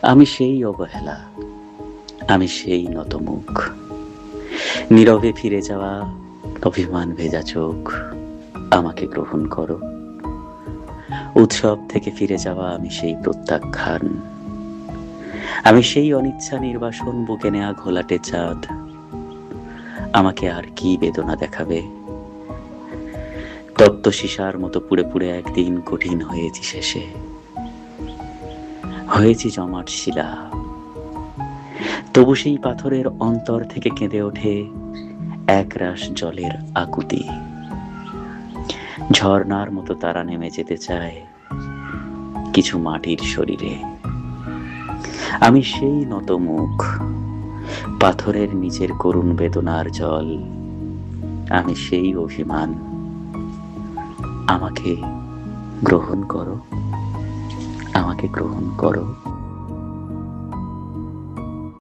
আমি সেই অবহেলা, আমি সেই নতমুখ, নীরবে ফিরে যাওয়া, অভিমান ভেজা চোখ। আমাকে গ্রহণ করো। উৎসব থেকে ফিরে যাওয়া আমি সেই প্রত্যাখ্যান, আমি সেই অনিচ্ছা নির্বাসন, বুকে নেয়া ঘোলাটে চাঁদ। আমাকে আর কি বেদনা দেখাবে? তপ্ত সীসার মতো পুড়ে পুড়ে একদিন কঠিন হয়েছি শেষে, হয়েছি জমাট শিলা। তবু সেই পাথরের অন্তর থেকে কেঁদে ওঠে একরাশ জলের আকুতি। ঝর্ণার মতো তারা নেমে যেতে চায় কিছু মাটির শরীরে। আমি সেই নত মুখ, পাথরের নিচের করুণ বেদনার জল। আমি সেই অভিমান। আমাকে গ্রহণ করো, আমাকে গ্রহণ করো।